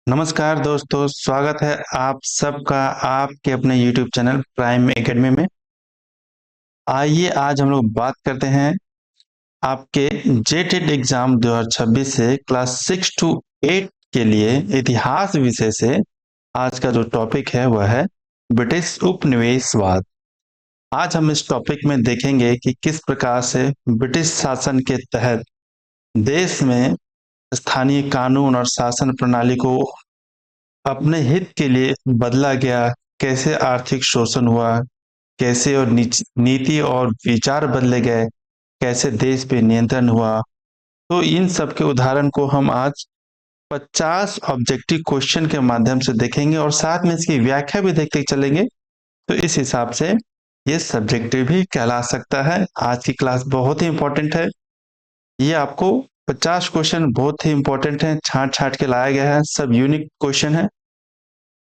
नमस्कार दोस्तों, स्वागत है आप सबका आपके अपने YouTube चैनल प्राइम एकेडमी में। आइए आज हम लोग बात करते हैं आपके जेटेट एग्जाम 2026 से क्लास 6 टू 8 के लिए इतिहास विषय से। आज का जो टॉपिक है वह है ब्रिटिश उपनिवेशवाद। आज हम इस टॉपिक में देखेंगे कि किस प्रकार से ब्रिटिश शासन के तहत देश में स्थानीय कानून और शासन प्रणाली को अपने हित के लिए बदला गया, कैसे आर्थिक शोषण हुआ, कैसे और नीति और विचार बदले गए, कैसे देश पे नियंत्रण हुआ। तो इन सब के उदाहरण को हम आज 50 ऑब्जेक्टिव क्वेश्चन के माध्यम से देखेंगे और साथ में इसकी व्याख्या भी देखते चलेंगे। तो इस हिसाब से ये सब्जेक्टिव भी कहला सकता है। आज की क्लास बहुत ही इंपॉर्टेंट है। ये आपको 50 क्वेश्चन बहुत ही इंपॉर्टेंट है, छांट छांट के लाया गया है, सब यूनिक क्वेश्चन है।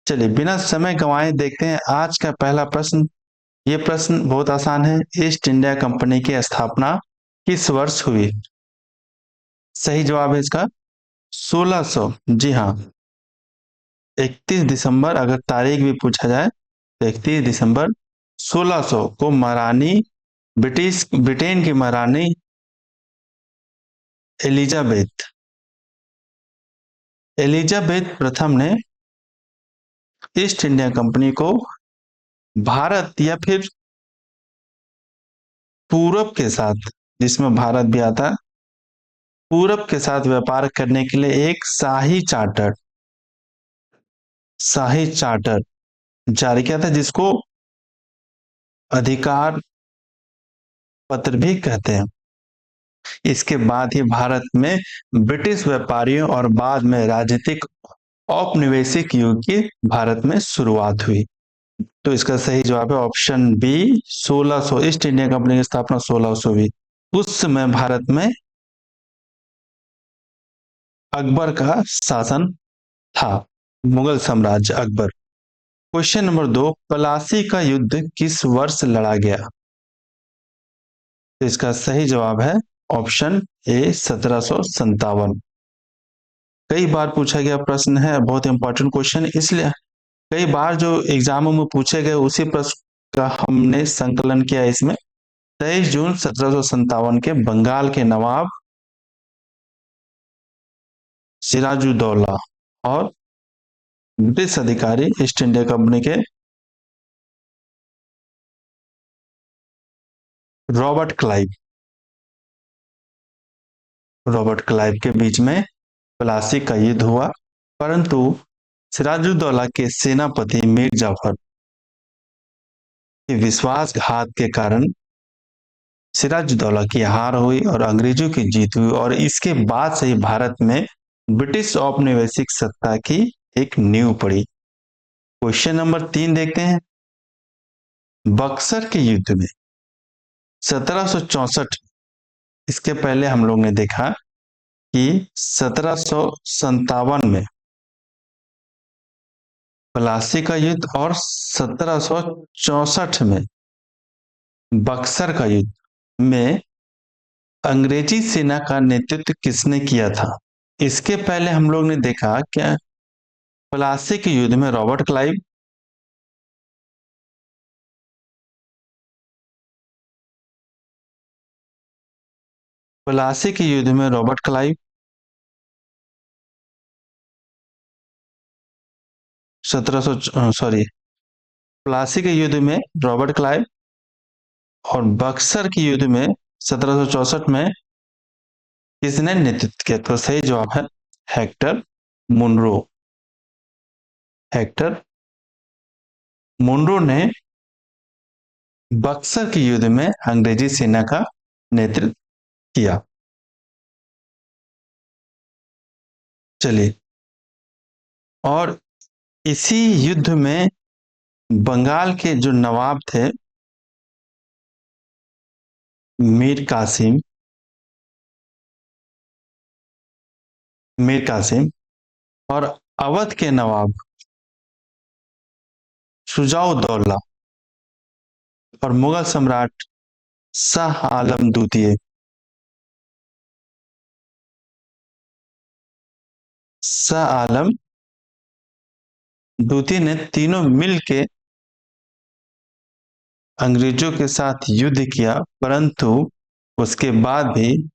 चलिए बिना समय गंवाए देखते हैं आज का पहला प्रश्न। ये प्रश्न बहुत आसान है। ईस्ट इंडिया कंपनी की स्थापना किस वर्ष हुई? सही जवाब है इसका 1600। जी हाँ, 31 दिसंबर। अगर तारीख भी पूछा जाए तो 31 दिसंबर 1600 को महारानी ब्रिटेन की महारानी एलिजाबेथ एलिजाबेथ प्रथम ने ईस्ट इंडिया कंपनी को भारत या फिर पूरब के साथ, जिसमें भारत भी आता है, पूरब के साथ व्यापार करने के लिए एक शाही चार्टर जारी किया था, जिसको अधिकार पत्र भी कहते हैं। इसके बाद ही भारत में ब्रिटिश व्यापारियों और बाद में राजनीतिक औपनिवेशिक युग की भारत में शुरुआत हुई। तो इसका सही जवाब है option B 1600। East India Company की स्थापना 1600 हुई। उस समय भारत में अकबर का शासन था, मुगल साम्राज्य अकबर। क्वेश्चन नंबर 2, प्लासी का युद्ध किस वर्ष लड़ा गया? तो इसका सही जवाब है ऑप्शन ए 1757। कई बार पूछा गया प्रश्न है, बहुत इंपॉर्टेंट क्वेश्चन, इसलिए कई बार जो एग्जामों में पूछे गए उसी प्रश्न का हमने संकलन किया इसमें। 23 जून 1757 के बंगाल के नवाब सिराजुद्दौला और ब्रिटिश अधिकारी ईस्ट इंडिया कंपनी के रॉबर्ट क्लाइव रॉबर्ट क्लाइव के बीच में प्लासी का युद्ध हुआ, परंतु सिराजुद्दौला के सेनापति मीर जाफर के विश्वासघात के कारण सिराजुद्दौला की हार हुई और अंग्रेजों की जीत हुई, और इसके बाद से ही भारत में ब्रिटिश औपनिवेशिक सत्ता की एक नींव पड़ी। क्वेश्चन नंबर 3 देखते हैं। बक्सर के युद्ध में 1764, इसके पहले हम लोग ने देखा कि 1757 में प्लासी का युद्ध और 1764 में बक्सर का युद्ध में अंग्रेजी सेना का नेतृत्व किसने किया था? इसके पहले हम लोग ने देखा क्या प्लासी के युद्ध में रॉबर्ट क्लाइव, प्लासी के युद्ध में रॉबर्ट क्लाइव 1700 सॉरी प्लासी के युद्ध में रॉबर्ट क्लाइव और बक्सर के युद्ध में 1764 में किसने नेतृत्व किया? तो सही जवाब है हेक्टर मुनरो। हेक्टर मुनरो ने बक्सर के युद्ध में अंग्रेजी सेना का नेतृत्व किया। चलिए, और इसी युद्ध में बंगाल के जो नवाब थे मीर कासिम मीर कासिम और अवध के नवाब शुजाउद्दौला और मुगल सम्राट शाह आलम द्वितीय शाह आलम दूती ने तीनों मिल के अंग्रेजों के साथ युद्ध किया, परंतु उसके बाद भी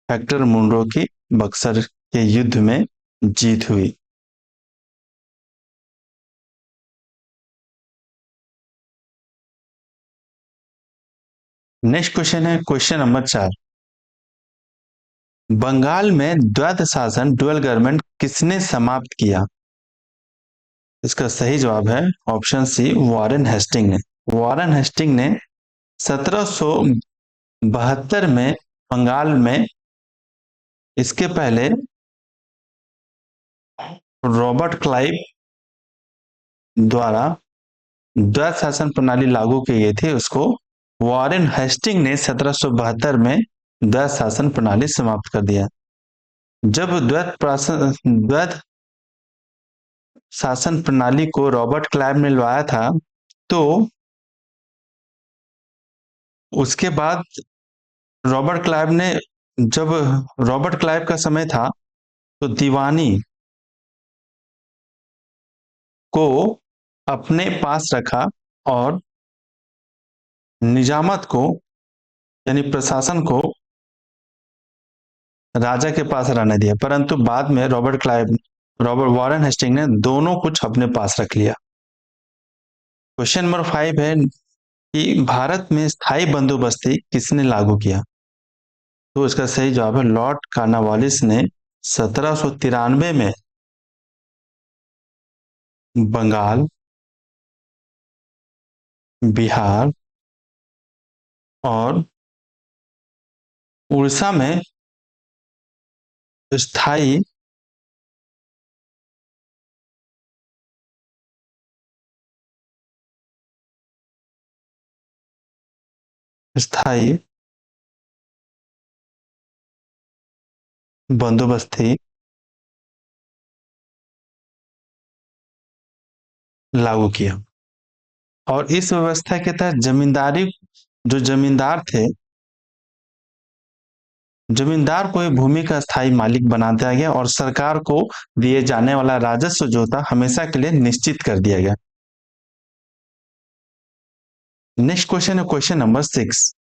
हेक्टर मुनरो की बक्सर के युद्ध में जीत हुई। नेक्स्ट क्वेश्चन है क्वेश्चन नंबर 4। बंगाल में द्वैध शासन डुअल गवर्नमेंट किसने समाप्त किया? इसका सही जवाब है ऑप्शन सी, वॉरेन हेस्टिंग ने। वॉरेन हेस्टिंग ने 1772 में बंगाल में, इसके पहले रॉबर्ट क्लाइव द्वारा द्वैध शासन प्रणाली लागू की गई थी, उसको वॉरेन हेस्टिंग ने 1772 में द्वैध शासन प्रणाली समाप्त कर दिया। जब द्वैध शासन प्रणाली को रॉबर्ट क्लाइव ने लाया था, तो उसके बाद रॉबर्ट क्लाइव ने, जब रॉबर्ट क्लाइव का समय था, तो दीवानी को अपने पास रखा और निजामत को, यानी प्रशासन को राजा के पास रहने दिया। परंतु बाद में रॉबर्ट वॉरेन हेस्टिंग ने दोनों कुछ अपने पास रख लिया। क्वेश्चन नंबर 5 है कि भारत में स्थायी बंदोबस्ती किसने लागू किया? तो इसका सही जवाब है लॉर्ड कॉर्नवालिस ने 1793 में बंगाल, बिहार और उड़ीसा में स्थायी स्थायी बंदोबस्ती लागू किया। और इस व्यवस्था के तहत जमींदारी, जो जमींदार थे, जमींदार को भूमि का स्थायी मालिक बना दिया गया और सरकार को दिए जाने वाला राजस्व जो था हमेशा के लिए निश्चित कर दिया गया। नेक्स्ट क्वेश्चन है क्वेश्चन नंबर 6।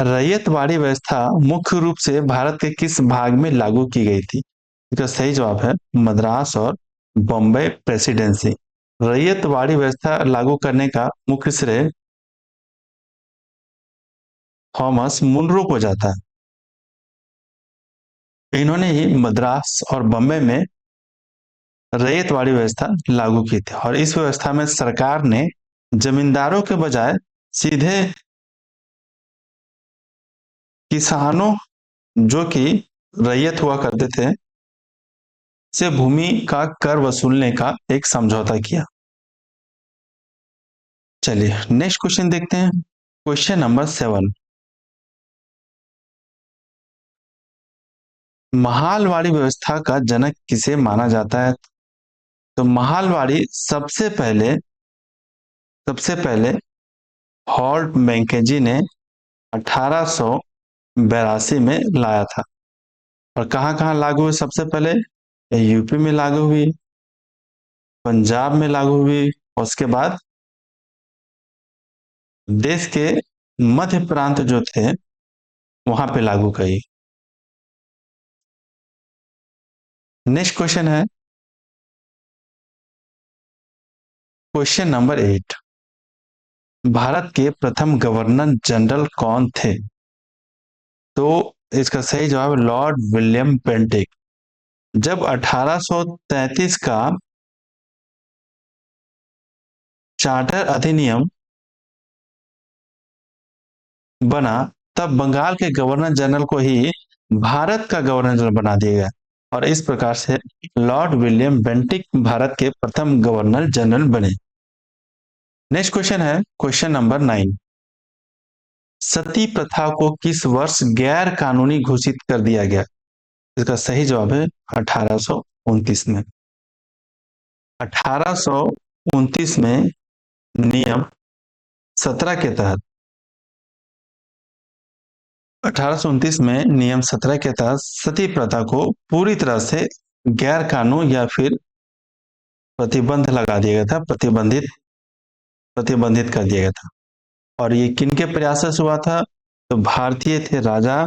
रैयतवाड़ी व्यवस्था मुख्य रूप से भारत के किस भाग में लागू की गई थी? इसका सही जवाब है मद्रास और बॉम्बे प्रेसिडेंसी। रैयतवाड़ी व्यवस्था लागू करने का मुख्य श्रेय थॉमस मुनरो को जाता है। इन्होंने ही मद्रास और बॉम्बे में रैयतवाड़ी व्यवस्था लागू की थी और इस व्यवस्था में सरकार ने जमींदारों के बजाय सीधे किसानों, जो कि रैयत हुआ करते थे, से भूमि का कर वसूलने का एक समझौता किया। चलिए नेक्स्ट क्वेश्चन देखते हैं क्वेश्चन नंबर 7। महालवाड़ी व्यवस्था का जनक किसे माना जाता है? तो महालवाड़ी सबसे पहले हॉल्ट मैकेंजी ने 1882 में लाया था। और कहाँ कहाँ लागू हुई? सबसे पहले यूपी में लागू हुई, पंजाब में लागू हुई, और उसके बाद देश के मध्य प्रांत जो थे वहां पे लागू करी। नेक्स्ट क्वेश्चन है क्वेश्चन नंबर 8। भारत के प्रथम गवर्नर जनरल कौन थे? तो इसका सही जवाब है लॉर्ड विलियम बेंटिक। जब 1833 का चार्टर अधिनियम बना, तब बंगाल के गवर्नर जनरल को ही भारत का गवर्नर जनरल बना दिया गया और इस प्रकार से लॉर्ड विलियम बेंटिक भारत के प्रथम गवर्नर जनरल बने। नेक्स्ट क्वेश्चन है क्वेश्चन नंबर 9। सती प्रथा को किस वर्ष गैर कानूनी घोषित कर दिया गया? इसका सही जवाब है 1829 में। 1829 में नियम 17 के तहत 1829 में नियम 17 के तहत सती प्रथा को पूरी तरह से गैर कानून या फिर प्रतिबंध लगा दिया गया था, प्रतिबंधित कर दिया गया था। और ये किनके प्रयास से हुआ था? तो भारतीय थे राजा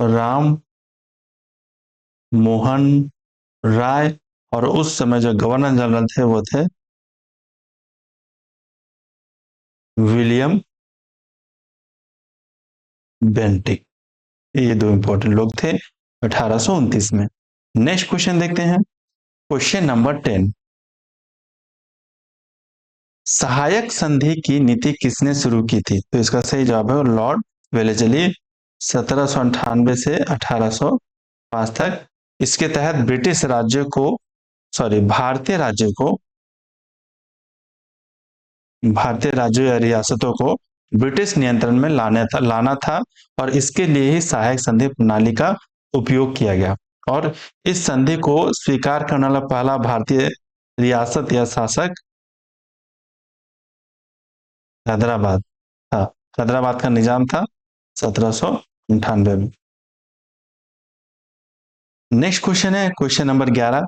राम मोहन राय, और उस समय जो गवर्नर जनरल थे वो थे विलियम बेंटिक। ये दो इंपॉर्टेंट लोग थे 1829 में। नेक्स्ट क्वेश्चन देखते हैं, क्वेश्चन नंबर 10। सहायक संधि की नीति किसने शुरू की थी? तो इसका सही जवाब है लॉर्ड वेलेस्ली, 1798 से 1805 तक। इसके तहत ब्रिटिश राज्य को, सॉरी, भारतीय राज्यों या रियासतों को ब्रिटिश नियंत्रण में लाना था, और इसके लिए ही सहायक संधि प्रणाली का उपयोग किया गया। और इस संधि को स्वीकार करने वाला पहला भारतीय रियासत या शासक हैदराबाद था। हैदराबाद का निजाम था 1798 में। नेक्स्ट क्वेश्चन है क्वेश्चन नंबर 11।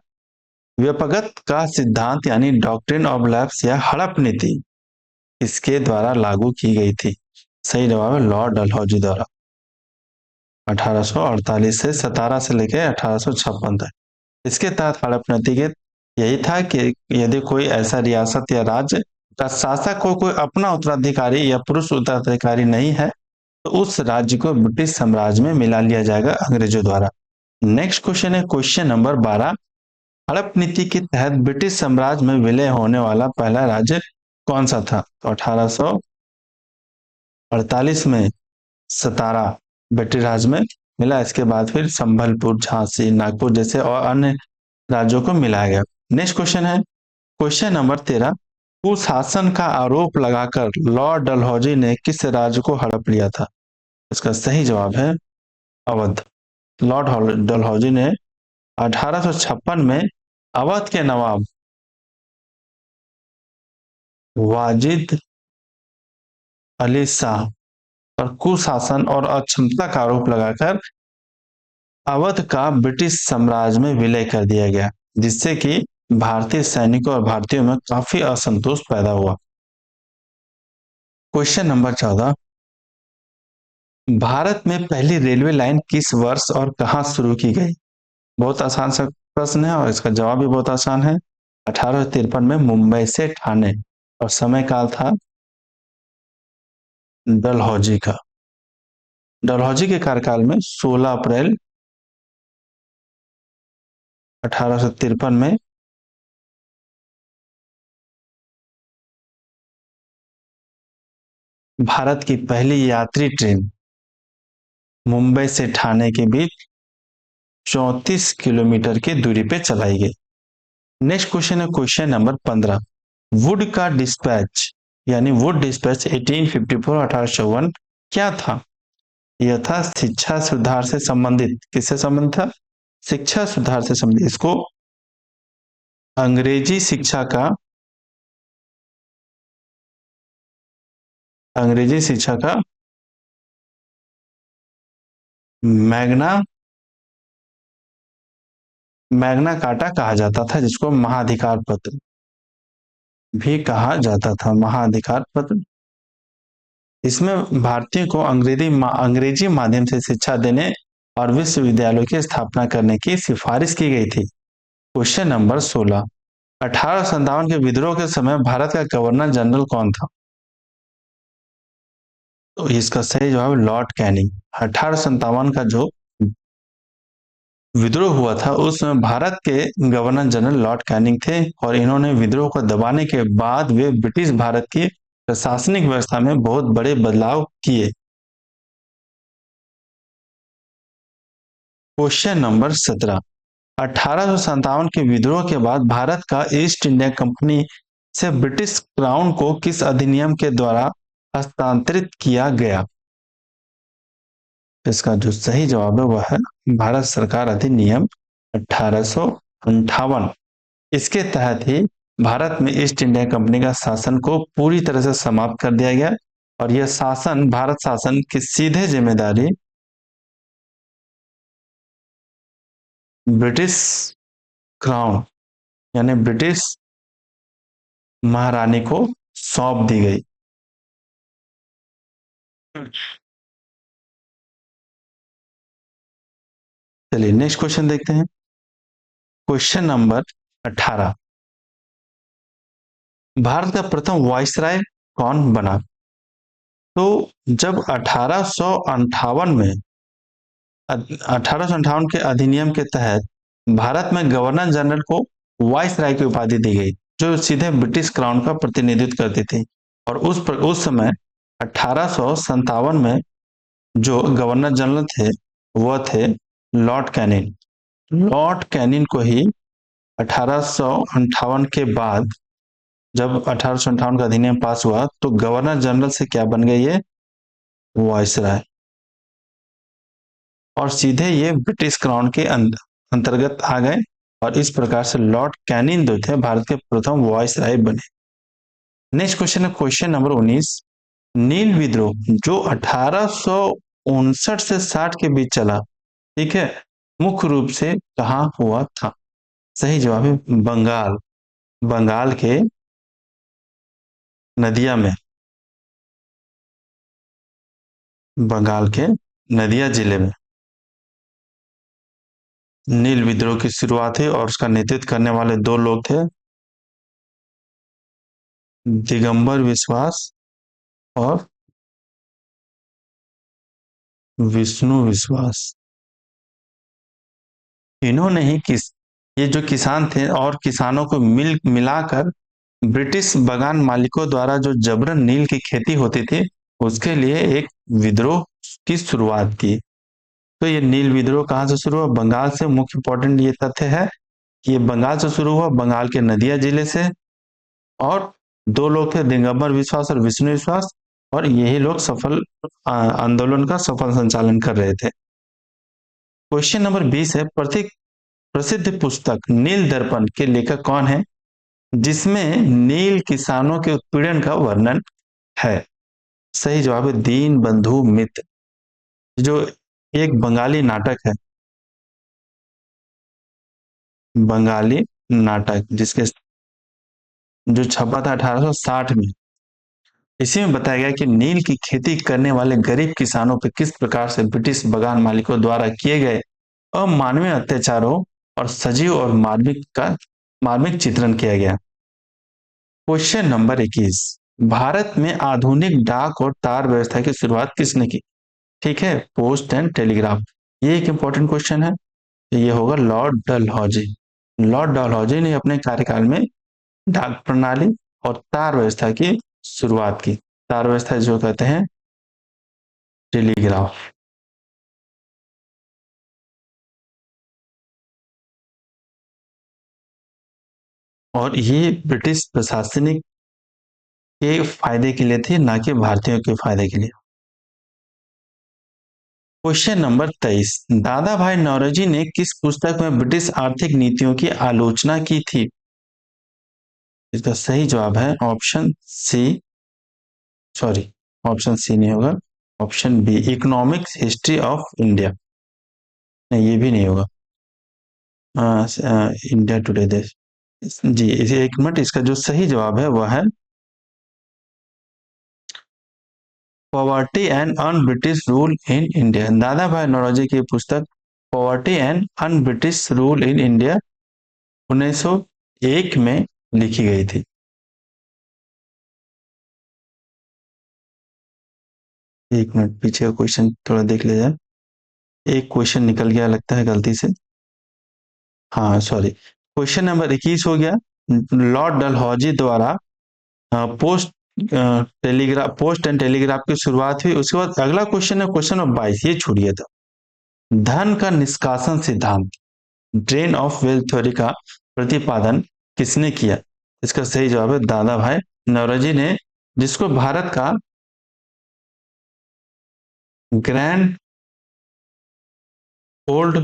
व्यपगत का सिद्धांत यानी डॉक्ट्रिन ऑफ लैप्स या हड़प नीति इसके द्वारा लागू की गई थी? सही जवाब है लॉर्ड डलहौजी द्वारा, 1848 से 17 से लेकर 1856 तक। इसके तहत हड़प नीति के यही था कि यदि कोई ऐसा रियासत या राज्य का शासक को कोई अपना उत्तराधिकारी या पुरुष उत्तराधिकारी नहीं है, तो उस राज्य को ब्रिटिश साम्राज्य में मिला लिया जाएगा अंग्रेजों द्वारा। नेक्स्ट क्वेश्चन है क्वेश्चन नंबर 12। हड़प नीति के तहत ब्रिटिश साम्राज्य में विलय होने वाला पहला राज्य कौन सा था? तो 1848 में सतारा ब्रिटिश राज्य में मिला। इसके बाद फिर संभलपुर, झांसी, नागपुर जैसे और अन्य राज्यों को मिलाया गया। नेक्स्ट क्वेश्चन है क्वेश्चन नंबर 13। कुशासन का आरोप लगाकर लॉर्ड डलहौजी ने किस राज्य को हड़प लिया था? इसका सही जवाब है अवध। लॉर्ड डलहौजी ने 1856 में अवध के नवाब वाजिद अली शाह पर कुशासन और अक्षमता का आरोप लगाकर अवध का ब्रिटिश साम्राज्य में विलय कर दिया गया, जिससे कि भारतीय सैनिकों और भारतीयों में काफी असंतोष पैदा हुआ। Question number 14। भारत में पहली रेलवे लाइन किस वर्ष और कहां शुरू की गई? बहुत आसान सा प्रश्न है और इसका जवाब भी बहुत आसान है। 1853 में मुंबई से ठाणे, और समय काल था डलहौजी का। डलहौजी के कार्यकाल में 16 अप्रैल 1853 में भारत की पहली यात्री ट्रेन मुंबई से ठाणे के बीच 34 किलोमीटर की दूरी पे चलाई गई। नेक्स्ट क्वेश्चन है क्वेश्चन नंबर 15। वुड का डिस्पैच यानी वुड डिस्पैच 1854 क्या था? यह था शिक्षा सुधार से संबंधित। किससे संबंधित था? शिक्षा सुधार से संबंधित। इसको अंग्रेजी शिक्षा का अंग्रेजी शिक्षा का मैग्ना मैग्ना कार्टा कहा जाता था, जिसको महाधिकार पत्र भी कहा जाता था। महाधिकार पत्र। इसमें भारतीयों को अंग्रेजी माध्यम से शिक्षा देने और विश्वविद्यालयों की स्थापना करने की सिफारिश की गई थी। Question number 16। 1857 के विद्रोह के समय भारत का गवर्नर जनरल कौन था? तो इसका सही जवाब लॉर्ड कैनिंग। 1857 का जो विद्रोह हुआ था उस समय भारत के गवर्नर जनरल लॉर्ड कैनिंग थे, और इन्होंने विद्रोह को दबाने के बाद वे ब्रिटिश भारत की प्रशासनिक व्यवस्था में बहुत बड़े बदलाव किए। Question number 17। 1857 के विद्रोह के बाद भारत का ईस्ट इंडिया कंपनी से ब्रिटिश क्राउन को किस अधिनियम के द्वारा हस्तांतरित किया गया? इसका जो सही जवाब है वह है भारत सरकार अधिनियम 1858। इसके तहत ही भारत में ईस्ट इंडिया कंपनी का शासन को पूरी तरह से समाप्त कर दिया गया, और यह शासन भारत शासन की सीधे जिम्मेदारी ब्रिटिश क्राउन यानी ब्रिटिश महारानी को सौंप दी गई? चलिए नेक्स्ट क्वेश्चन देखते हैं। Question number 18। भारत का प्रथम वायसराय कौन बना? तो जब 1858 में 1858 के अधिनियम के तहत भारत में गवर्नर जनरल को वायसराय की उपाधि दी गई, जो सीधे ब्रिटिश क्राउन का प्रतिनिधित्व करती थी। और उस समय 1857 में जो गवर्नर जनरल थे वह थे लॉर्ड कैनिंग। लॉर्ड कैनिंग को ही 1858 के बाद, जब 1858 का अधिनियम पास हुआ, तो गवर्नर जनरल से क्या बन गई है? वायसराय। और सीधे ये ब्रिटिश क्राउन के अंतर्गत आ गए। और इस प्रकार से लॉर्ड कैनिंग जो थे भारत के प्रथम वायसराय बने। नेक्स्ट क्वेश्चन है क्वेश्चन नंबर 19। नील विद्रोह जो 1859 से 60 के बीच चला, ठीक है, मुख्य रूप से कहाँ हुआ था? सही जवाब है बंगाल। बंगाल के नदिया में, बंगाल के नदिया जिले में नील विद्रोह की शुरुआत हुई और उसका नेतृत्व करने वाले दो लोग थे, दिगंबर विश्वास और विष्णु विश्वास। इन्होंने ही ये जो किसान थे और किसानों को मिलाकर ब्रिटिश बगान मालिकों द्वारा जो जबरन नील की खेती होती थी उसके लिए एक विद्रोह की शुरुआत की। तो ये नील विद्रोह कहाँ से शुरू हुआ? बंगाल से। मुख्य इंपॉर्टेंट ये तथ्य है कि ये बंगाल से शुरू हुआ, बंगाल के नदिया जिले से। और दो लोग थे, दिगंबर विश्वास और विष्णु विश्वास। और यही लोग सफल आंदोलन का सफल संचालन कर रहे थे। क्वेश्चन नंबर 20 है, प्रसिद्ध पुस्तक नील दर्पण के लेखक कौन है, जिसमें नील किसानों के उत्पीड़न का वर्णन है? सही जवाब है दीन बंधु मित्र, जो एक बंगाली नाटक है। बंगाली नाटक जिसके जो छपा था 1860 में। इसी में बताया गया कि नील की खेती करने वाले गरीब किसानों पर किस प्रकार से ब्रिटिश बगान मालिकों द्वारा किए गए अमानवीय अत्याचारों और सजीव और मार्मिक चित्रण किया गया। Question number 21। भारत में आधुनिक डाक और तार व्यवस्था की शुरुआत किसने की? ठीक है, पोस्ट एंड टेलीग्राफ। ये एक इंपॉर्टेंट क्वेश्चन है। ये होगा लॉर्ड डलहौजी। लॉर्ड डलहौजी ने अपने कार्यकाल में डाक प्रणाली और तार व्यवस्था की शुरुआत की। तार व्यवस्था जो कहते हैं टेलीग्राफ। और ये ब्रिटिश प्रशासनिक के फायदे के लिए थी, ना कि भारतीयों के फायदे के लिए। Question number 23। दादा भाई नौरोजी ने किस पुस्तक में ब्रिटिश आर्थिक नीतियों की आलोचना की थी? इसका सही जवाब है option C, sorry option C नहीं होगा, option B, economics history of India. नहीं, ये भी नहीं होगा। इंडिया टुडे देश। जी, इसे एक मिनट, इसका जो सही जवाब है वह है poverty and un British rule in India. दादा भाई नौरोजी की पुस्तक poverty and un British rule in India 1901 में लिखी गई थी। एक मिनट, पीछे का क्वेश्चन थोड़ा देख लिया जाए। एक क्वेश्चन निकल गया लगता है गलती से। हाँ सॉरी, क्वेश्चन नंबर 21 हो गया। लॉर्ड डलहौजी द्वारा पोस्ट पोस्ट एंड टेलीग्राफ की शुरुआत हुई। उसके बाद अगला क्वेश्चन है क्वेश्चन नंबर 22, ये छोड़िए था। धन का निष्कासन सिद्धांत, ड्रेन ऑफ वेल्थ थ्योरी का प्रतिपादन किसने किया? इसका सही जवाब है दादा भाई नौरोजी ने, जिसको भारत का ग्रैंड ओल्ड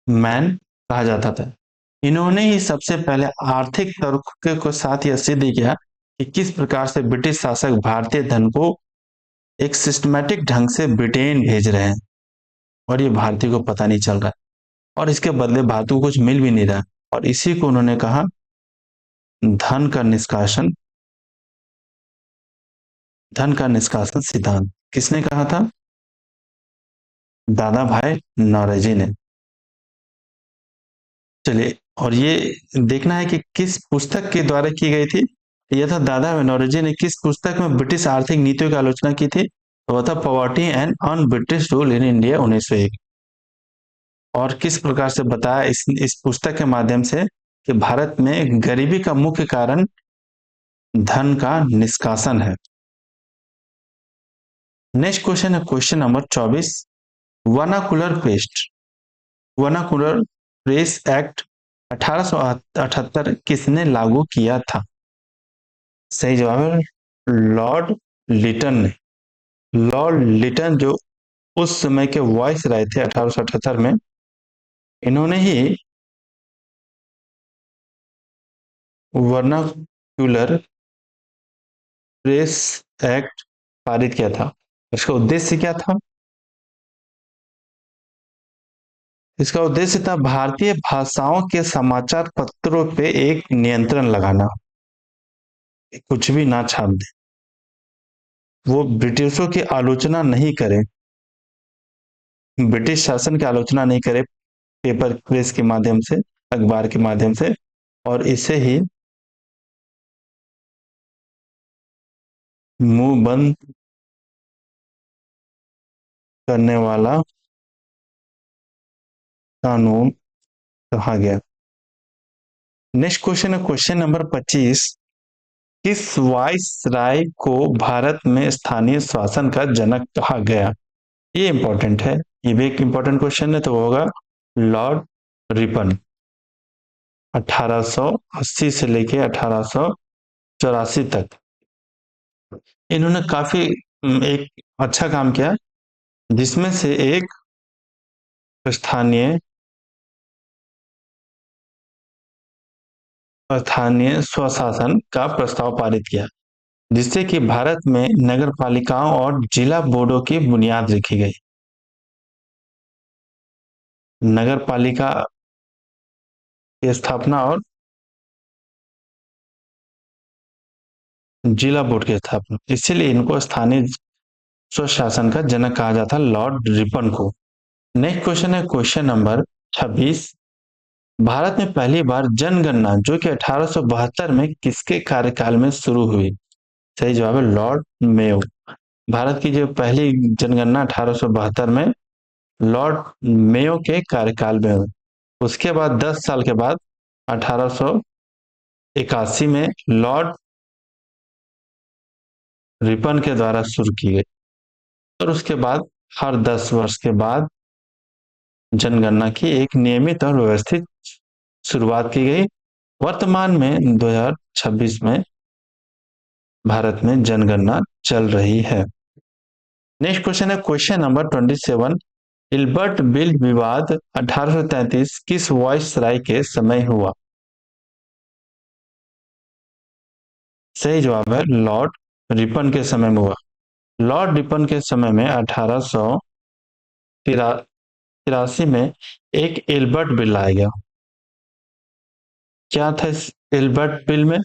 मैन कहा जाता था। इन्होंने ही सबसे पहले आर्थिक तर्क को साथ यह सिद्ध किया कि किस प्रकार से ब्रिटिश शासक भारतीय धन को एक सिस्टमैटिक ढंग से ब्रिटेन भेज रहे हैं और ये भारतीय को पता नहीं चल रहा है। और इसके बदले भारत को कुछ मिल भी नहीं रहा। और इसी को उन्होंने कहा धन का निष्कासन, धन का निष्कासन सिद्धांत। किसने कहा था? दादा भाई नौरोजी ने। चलिए, और ये देखना है कि किस पुस्तक के द्वारा की गई थी। यह था दादा भाई नौरोजी ने किस पुस्तक में ब्रिटिश आर्थिक नीतियों की आलोचना की थी? तो वह था poverty and on British rule in India 1901। और किस प्रकार से बताया इस पुस्तक के माध्यम से कि भारत में गरीबी का मुख्य कारण धन का निष्कासन है। नेक्स्ट क्वेश्चन है question number 24। Vernacular paste, vernacular press act 1878 किसने लागू किया था? सही जवाब है लॉर्ड लिटन ने। लॉर्ड लिटन जो उस समय के वॉइस राय थे 1878 में, इन्होंने ही वर्नाक्यूलर प्रेस एक्ट पारित किया था। इसका उद्देश्य क्या था? इसका उद्देश्य था भारतीय भाषाओं के समाचार पत्रों पे एक नियंत्रण लगाना, कुछ भी ना छाप दे, वो ब्रिटिशों की आलोचना नहीं करे, ब्रिटिश शासन की आलोचना नहीं करे पेपर प्रेस के माध्यम से, अखबार के माध्यम से। और इसे ही मुंह बंद करने वाला कानून कहा गया। नेक्स्ट क्वेश्चन है क्वेश्चन नंबर 25। किस वाइस राय को भारत में स्थानीय शासन का जनक कहा गया? ये इंपॉर्टेंट है, ये भी एक इंपॉर्टेंट क्वेश्चन है। तो वो होगा लॉर्ड रिपन। 1880 से लेके 1884 तक इन्होंने काफी एक अच्छा काम किया, जिसमें से एक स्थानीय स्थानीय स्वशासन का प्रस्ताव पारित किया, जिससे कि भारत में नगर पालिकाओं और जिला बोर्डों की बुनियाद रखी गई। नगर पालिका की स्थापना और जिला बोर्ड की स्थापना, इसीलिए इनको स्थानीय स्वशासन का जनक कहा जाता लॉर्ड रिपन को। नेक्स्ट क्वेश्चन है क्वेश्चन नंबर 26। भारत में पहली बार जनगणना जो कि 1872 में किसके कार्यकाल में शुरू हुई? सही जवाब है लॉर्ड मेयो। भारत की जो पहली जनगणना 1872 में लॉर्ड मेयो के कार्यकाल में हुई। उसके बाद 10 साल के बाद 1881 में लॉर्ड रिपन के द्वारा शुरू की गई। और उसके बाद हर 10 वर्ष के बाद जनगणना की एक नियमित और व्यवस्थित शुरुआत की गई। वर्तमान में 2026 में भारत में जनगणना चल रही है। नेक्स्ट क्वेश्चन है क्वेश्चन नंबर 27। इल्बर्ट बिल विवाद 1833 किस वायसराय के समय हुआ? सही जवाब है लॉर्ड रिपन के समय में हुआ। लॉर्ड रिपन के समय में 1883 में एक एल्बर्ट बिल लाया गया। क्या था इस एल्बर्ट बिल में?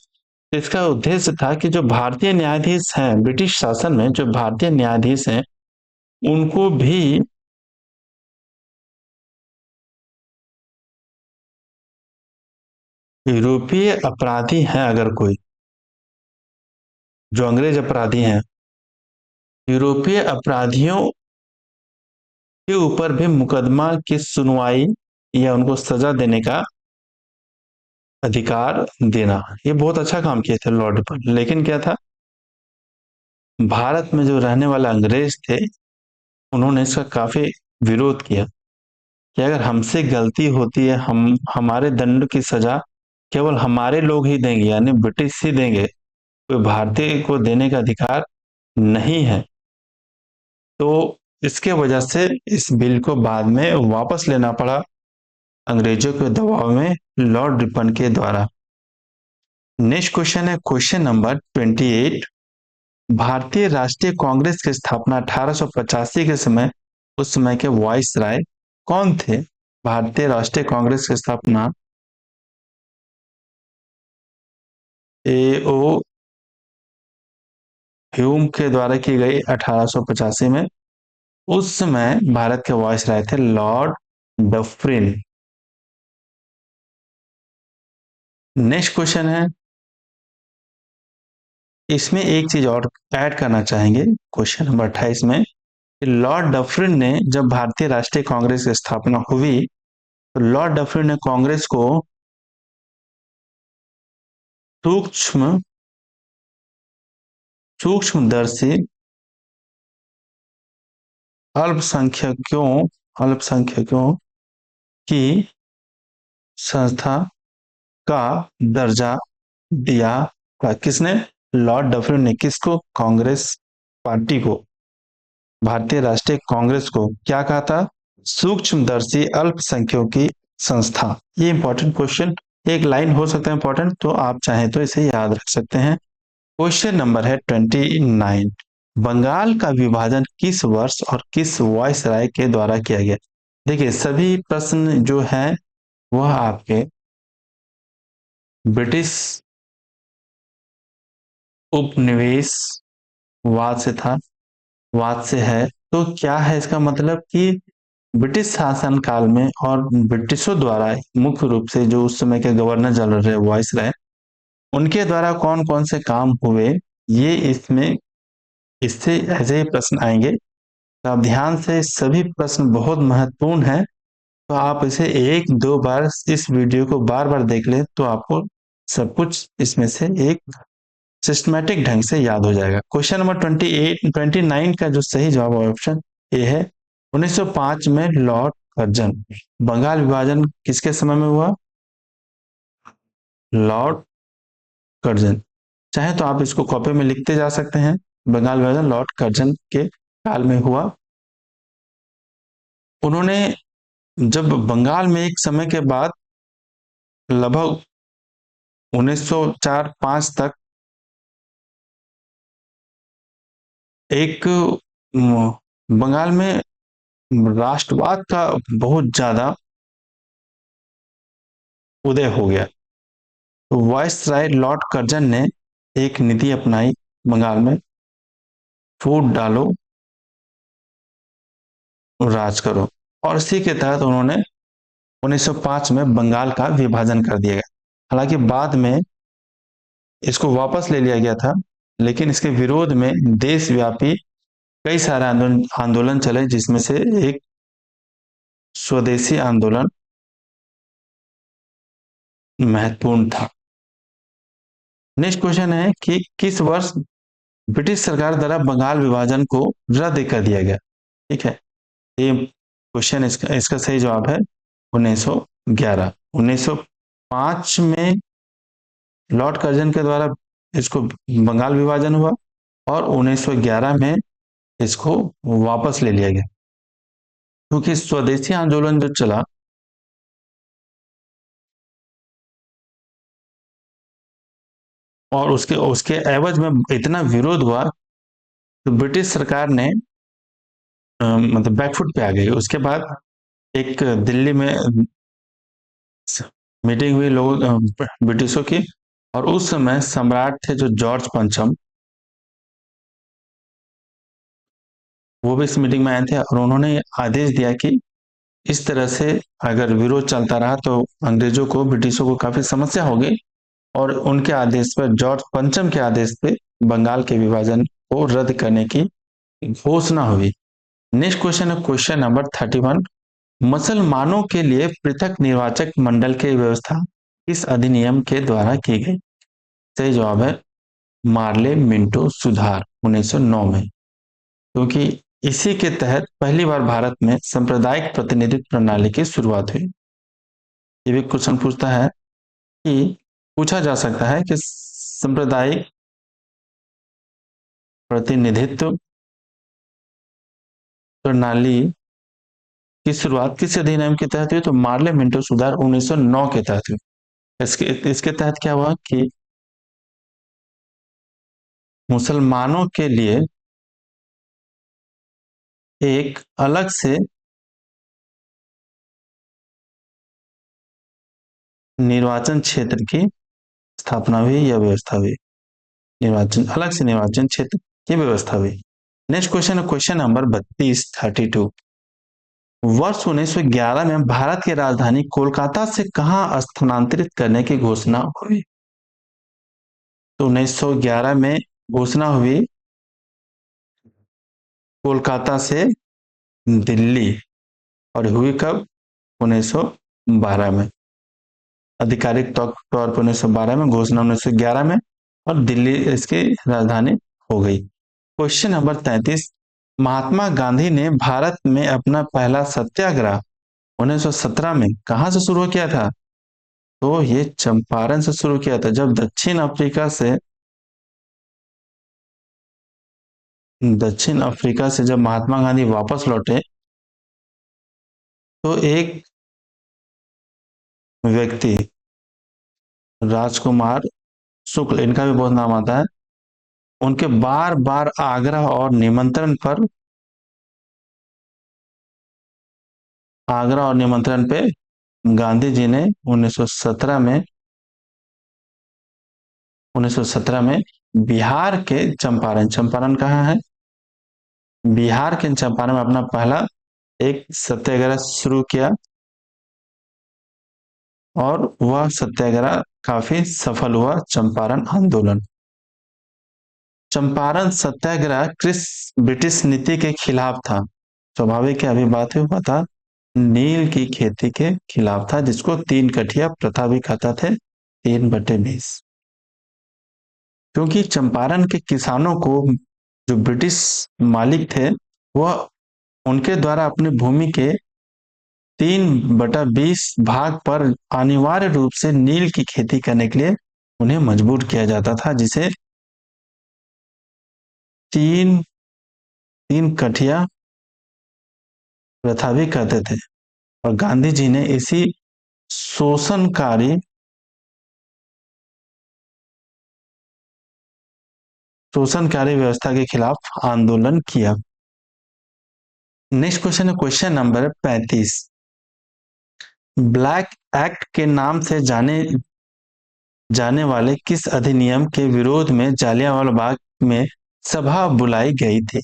इसका उद्देश्य था कि जो भारतीय न्यायाधीश हैं, ब्रिटिश शासन में जो भारतीय न्यायाधीश हैं, उनको भी यूरोपीय अपराधी हैं अगर कोई, जो अंग्रेज अपराधी हैं, यूरोपीय अपराधियों के ऊपर भी मुकदमा की सुनवाई या उनको सजा देने का अधिकार देना। ये बहुत अच्छा काम किए थे लॉर्ड रिपन। लेकिन क्या था, भारत में जो रहने वाले अंग्रेज थे, उन्होंने इसका काफी विरोध किया कि अगर हमसे गलती होती है, हम हमारे दंड की सजा केवल हमारे लोग ही देंगे, यानी ब्रिटिश ही देंगे, कोई भारतीय को देने का अधिकार नहीं है। तो इसके वजह से इस बिल को बाद में वापस लेना पड़ा अंग्रेजों के दबाव में लॉर्ड रिपन के द्वारा। नेक्स्ट क्वेश्चन है क्वेश्चन नंबर 28। भारतीय राष्ट्रीय कांग्रेस की स्थापना 1885 के समय उस समय के वाइस राय कौन थे? भारतीय राष्ट्रीय कांग्रेस की स्थापना एओ ह्यूम के द्वारा की गई 1885 में। उस समय भारत के वायसराय थे लॉर्ड डफरिन। नेक्स्ट क्वेश्चन है, इसमें एक चीज और ऐड करना चाहेंगे क्वेश्चन नंबर 28 में, कि लॉर्ड डफरिन ने जब भारतीय राष्ट्रीय कांग्रेस की स्थापना हुई तो लॉर्ड डफरिन ने कांग्रेस को सूक्ष्म सूक्ष्मदर्शी अल्पसंख्यकों अल्पसंख्यकों की संस्था का दर्जा दिया था। किसने? लॉर्ड डफरिन ने। किसको? कांग्रेस पार्टी को, भारतीय राष्ट्रीय कांग्रेस को क्या कहा था? सूक्ष्मदर्शी अल्पसंख्यकों की संस्था। ये इंपॉर्टेंट क्वेश्चन, एक लाइन हो सकता है इंपॉर्टेंट, तो आप चाहें तो इसे याद रख सकते हैं। क्वेश्चन नंबर है 29, बंगाल का विभाजन किस वर्ष और किस वायसराय के द्वारा किया गया? देखिए सभी प्रश्न जो है वह आपके ब्रिटिश उपनिवेशवाद से था, वाद से है। तो क्या है इसका मतलब कि ब्रिटिश शासन काल में और ब्रिटिशों द्वारा मुख्य रूप से जो उस समय के गवर्नर जनरल रहे वायसराय, उनके द्वारा कौन कौन से काम हुए, ये इसमें इससे ऐसे ही प्रश्न आएंगे। तो आप ध्यान से, सभी प्रश्न बहुत महत्वपूर्ण है, तो आप इसे एक दो बार इस वीडियो को बार बार देख ले तो आपको सब कुछ इसमें से एक सिस्टमेटिक ढंग से याद हो जाएगा। क्वेश्चन नंबर 29 का जो सही जवाब है ऑप्शन ए है। 1905 में लॉर्ड कर्जन। बंगाल विभाजन किसके समय में हुआ? Lord Curzon. चाहे तो आप इसको कॉपी में लिखते जा सकते हैं। बंगाल विभाजन लॉर्ड कर्जन के काल में हुआ। उन्होंने जब बंगाल में एक समय के बाद लगभग 1904-5 तक एक बंगाल में राष्ट्रवाद का बहुत ज्यादा उदय हो गया, तो वायसराय लॉर्ड कर्जन ने एक नीति अपनाई बंगाल में, फूट डालो राज करो, और इसी के तहत उन्होंने 1905 में बंगाल का विभाजन कर दिया गया। हालांकि बाद में इसको वापस ले लिया गया था, लेकिन इसके विरोध में देशव्यापी कई सारे आंदोलन चले, जिसमें से एक स्वदेशी आंदोलन महत्वपूर्ण था। नेक्स्ट क्वेश्चन है कि किस वर्ष ब्रिटिश सरकार द्वारा बंगाल विभाजन को रद्द कर दिया गया? ठीक है, ये क्वेश्चन, इसका सही जवाब है 1911। 1905 में लॉर्ड कर्जन के द्वारा इसको बंगाल विभाजन हुआ और 1911 में इसको वापस ले लिया गया, क्योंकि स्वदेशी आंदोलन जो चला और उसके उसके एवज में इतना विरोध हुआ, तो ब्रिटिश सरकार ने मतलब बैकफुट पे आ गई। उसके बाद एक दिल्ली में मीटिंग हुई लोग ब्रिटिशों की, और उस समय सम्राट थे जो जॉर्ज पंचम, वो भी इस मीटिंग में आए थे, और उन्होंने आदेश दिया कि इस तरह से अगर विरोध चलता रहा तो अंग्रेजों को, ब्रिटिशों को काफी समस्या होगी, और उनके आदेश पर, जॉर्ज पंचम के आदेश पे बंगाल के विभाजन को रद्द करने की घोषणा हुई। नेक्स्ट क्वेश्चन है क्वेश्चन नंबर 31, मुसलमानों के लिए पृथक निर्वाचक मंडल की व्यवस्था इस अधिनियम के द्वारा की गई? सही जवाब है मार्ले मिंटो सुधार 1909 में, क्योंकि इसी के तहत पहली बार भारत में सांप्रदायिक प्रतिनिधित्व प्रणाली की शुरुआत हुई। ये भी क्वेश्चन पूछता है कि, पूछा जा सकता है कि सांप्रदायिक प्रतिनिधित्व प्रणाली की शुरुआत किस अधिनियम के तहत हुई? तो मार्ले मिंटो सुधार 1909 के तहत हुई। इसके इसके तहत क्या हुआ कि मुसलमानों के लिए एक अलग से निर्वाचन क्षेत्र की स्थापना हुई या व्यवस्था हुई? निर्वाचन, अलग से निर्वाचन क्षेत्र की व्यवस्था हुई। नेक्स्ट क्वेश्चन है क्वेश्चन नंबर 32 वर्ष 1911 में भारत की राजधानी कोलकाता से कहाँ स्थानांतरित करने की घोषणा हुई? तो 1911 में घोषणा हुई कोलकाता से दिल्ली, और हुई कब? 1912 में। आधिकारिक तौर पर 1912 में, घोषणा 1911 में, और दिल्ली इसकी राजधानी हो गई। क्वेश्चन नंबर 33 महात्मा गांधी ने भारत में अपना पहला सत्याग्रह 1917 में कहां से शुरू किया था? तो ये चंपारण से शुरू किया था। जब दक्षिण अफ्रीका से जब महात्मा गांधी वापस लौटे, तो एक व्यक्ति, राजकुमार शुक्ल, इनका भी बहुत नाम आता है, उनके बार बार आग्रह और निमंत्रण पे गांधी जी ने 1917 में बिहार के चंपारण, चंपारण कहाँ है? बिहार के चंपारण में अपना पहला एक सत्याग्रह शुरू किया, और वह सत्याग्रह काफी सफल हुआ, चंपारण आंदोलन। चंपारण सत्याग्रह किस ब्रिटिश नीति के खिलाफ था? स्वाभाविक है, अभी बात हुआ था, नील की खेती के खिलाफ था, जिसको 3 कठिया प्रथा भी कहता थे, 3/20। क्योंकि चंपारण के किसानों को जो ब्रिटिश मालिक थे, वह उनके द्वारा अपनी भूमि के 3/20 भाग पर अनिवार्य रूप से नील की खेती करने के लिए उन्हें मजबूर किया जाता था, जिसे तीन 3 कठिया प्रथा भी कहते थे। और गांधी जी ने इसी शोषणकारी शोषणकारी व्यवस्था के खिलाफ आंदोलन किया। नेक्स्ट क्वेश्चन है क्वेश्चन नंबर 35 ब्लैक एक्ट के नाम से जाने वाले किस अधिनियम के विरोध में जालियांवाला बाग में सभा बुलाई गई थी?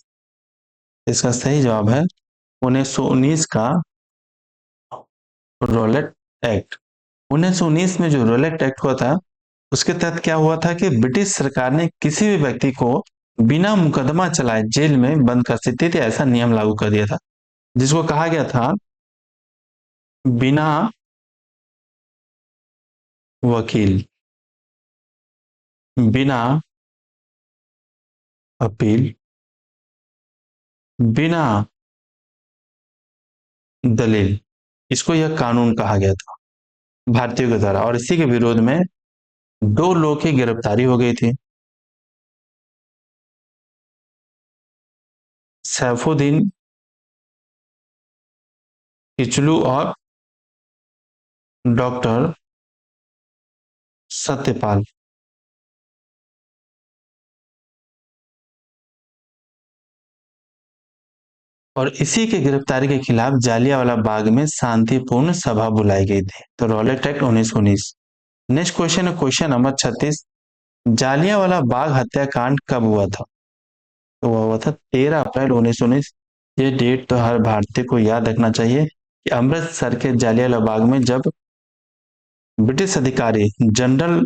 इसका सही जवाब है 1919 का रॉलेट एक्ट। 1919 में जो रॉलेट एक्ट हुआ था, उसके तहत क्या हुआ था कि ब्रिटिश सरकार ने किसी भी व्यक्ति को बिना मुकदमा चलाए जेल में बंद कर सकती थी, ऐसा नियम लागू कर दिया था, जिसको कहा गया था बिना वकील, बिना अपील, बिना दलील, इसको यह कानून कहा गया था भारतीयों के द्वारा। और इसी के विरोध में 2 लोगों की गिरफ्तारी हो गई थी, सैफुद्दीन किचलू और डॉक्टर सत्यपाल। और इसी के गिरफ्तारी के खिलाफ जालियांवाला बाग में शांतिपूर्ण सभा बुलाई गई थी। तो रॉलेट एक्ट 1919। नेक्स्ट क्वेश्चन है क्वेश्चन नंबर 36 जालियांवाला बाग हत्याकांड कब हुआ था? तो वह हुआ था 13 अप्रैल 1919। ये डेट तो हर भारतीय को याद रखना चाहिए कि अमृतसर के जालियांवाला बाग में जब ब्रिटिश अधिकारी जनरल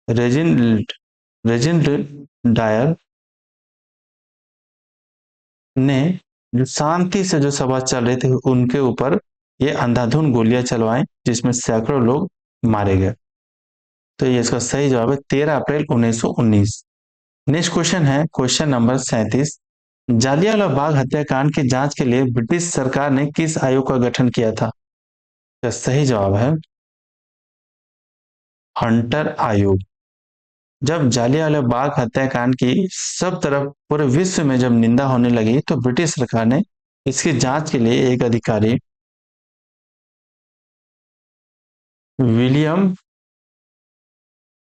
रेजिन रेजिन डायर ने जो शांति से जो सभा चल रही थी, उनके ऊपर ये अंधाधुंध गोलियां चलवाएं, जिसमें सैकड़ों लोग मारे गए। तो ये इसका सही जवाब है 13 अप्रैल 1919। नेक्स्ट क्वेश्चन है क्वेश्चन नंबर 37 जालियांवाला बाग हत्याकांड की जांच के लिए ब्रिटिश सरकार ने किस आयोग का गठन किया था? इसका सही जवाब है हंटर आयोग। जब जालियांवाला बाग हत्याकांड की सब तरफ पूरे विश्व में जब निंदा होने लगी, तो ब्रिटिश सरकार ने इसकी जांच के लिए एक अधिकारी विलियम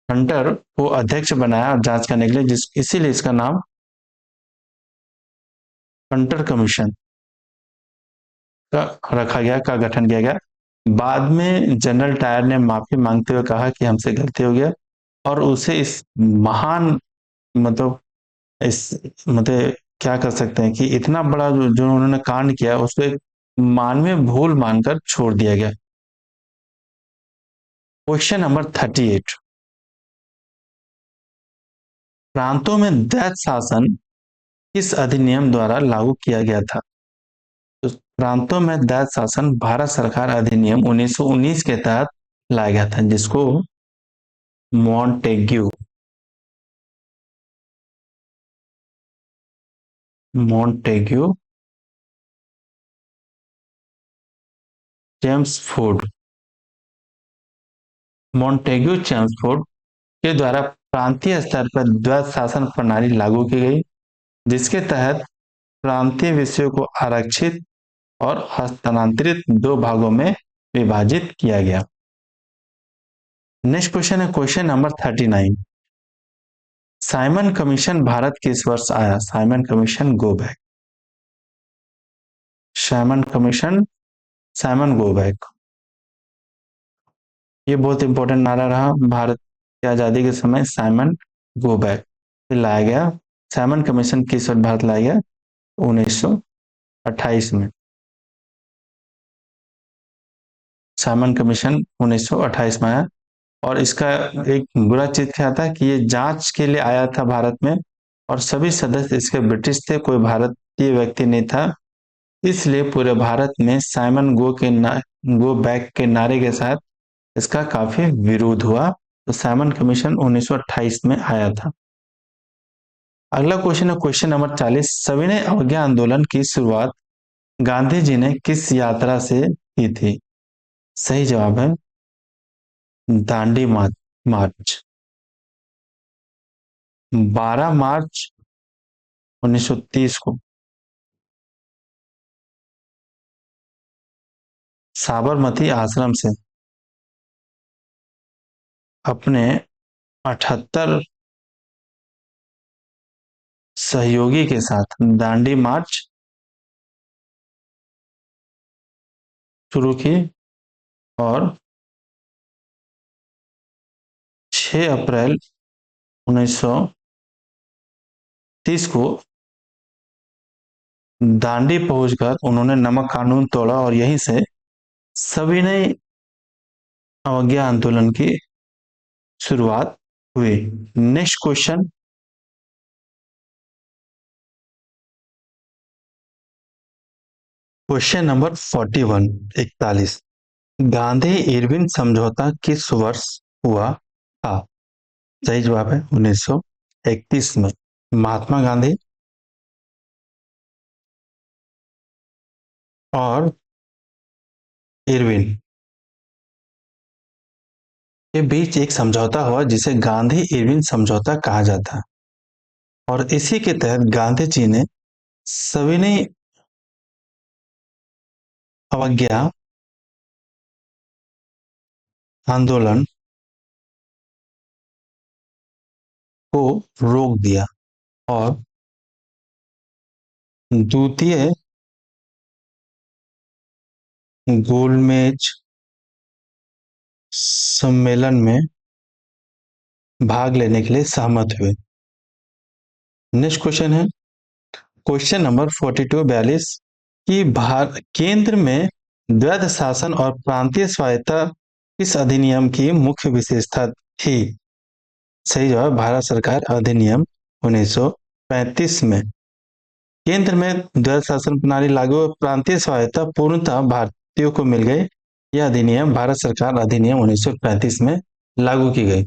हंटर को अध्यक्ष बनाया और जांच करने के लिए, जिस इसीलिए इसका नाम हंटर कमीशन का रखा गया, का गठन किया गया। बाद में जनरल डायर ने माफी मांगते हुए कहा कि हमसे गलती हो गया, और उसे इस महान, मतलब इस, मतलब क्या कर सकते हैं कि इतना बड़ा जो उन्होंने कांड किया उसको एक मानवीय भूल मानकर छोड़ दिया गया। क्वेश्चन नंबर 38, प्रांतों में दैत शासन किस अधिनियम द्वारा लागू किया गया था? तो प्रांतों में दैत शासन भारत सरकार अधिनियम 1919 के तहत लाया गया था, जिसको Montagu Montagu Chelmsford Montagu Chelmsford के द्वारा प्रांतीय स्तर पर द्वैत शासन प्रणाली लागू की गई, जिसके तहत प्रांतीय विषयों को आरक्षित और हस्तांतरित दो भागों में विभाजित किया गया। नेक्स्ट क्वेश्चन है question number 39, Simon commission Bharat किस वर्ष आया? Simon commission go back, Simon commission, Simon go back, ये बहुत इंपॉर्टेंट नारा रहा भारत की आजादी के समय। साइमन गो बैक लाया गया। साइमन कमीशन किस वर्ष भारत लाया गया? 1928 में। साइमन कमीशन 1928 में आया, और इसका एक बुरा चीज क्या था कि ये जांच के लिए आया था भारत में, और सभी सदस्य इसके ब्रिटिश थे, कोई भारतीय व्यक्ति नहीं था। इसलिए पूरे भारत में साइमन गो बैक के नारे के साथ इसका काफी विरोध हुआ। तो साइमन कमीशन 1928 में आया था। अगला क्वेश्चन है क्वेश्चन नंबर 40, सविनय अवज्ञा आंदोलन की शुरुआत गांधी जी ने किस यात्रा से की थी? सही जवाब है दांडी मार्च, 12 मार्च 1930 को साबरमती आश्रम से अपने 78 सहयोगी के साथ दांडी मार्च शुरू की, और 6 अप्रैल 1930 को दांडी पहुंचकर उन्होंने नमक कानून तोड़ा, और यहीं से सविनय अवज्ञा आंदोलन की शुरुआत हुई। Next question, question number 41, 41, Gandhi Irwin समझौता किस वर्ष हुआ था? सही जवाब है 1931 में। महात्मा गांधी और इरविन के बीच एक समझौता हुआ जिसे गांधी इरविन समझौता कहा जाता है, और इसी के तहत गांधी जी ने सविनय अवज्ञा आंदोलन को रोक दिया, और द्वितीय गोलमेज सम्मेलन में भाग लेने के लिए सहमत हुए। नेक्स्ट क्वेश्चन है क्वेश्चन नंबर 42, 42, कि केंद्र में द्वैध शासन और प्रांतीय स्वायत्तता किस अधिनियम की मुख्य विशेषता थी? सही जवाब भारत सरकार अधिनियम 1935 में। केंद्र में द्वैध शासन प्रणाली लागू और प्रांतीय स्वायत्तता पूर्णतः भारतीयों को मिल गई। यह अधिनियम भारत सरकार अधिनियम 1935 में लागू की गई,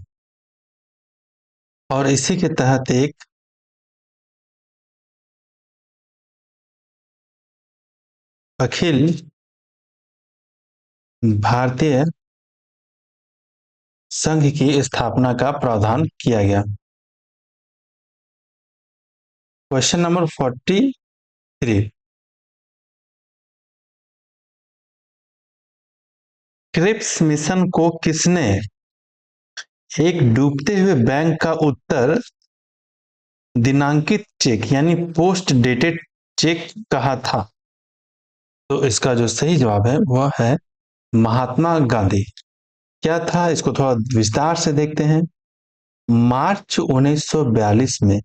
और इसी के तहत एक अखिल भारतीय संघ की स्थापना का प्रावधान किया गया। क्वेश्चन नंबर 43, क्रिप्स मिशन को किसने एक डूबते हुए बैंक का उत्तर दिनांकित चेक यानी पोस्ट डेटेड चेक कहा था? तो इसका जो सही जवाब है वह है महात्मा गांधी। क्या था, इसको थोड़ा विस्तार से देखते हैं। मार्च 1942 में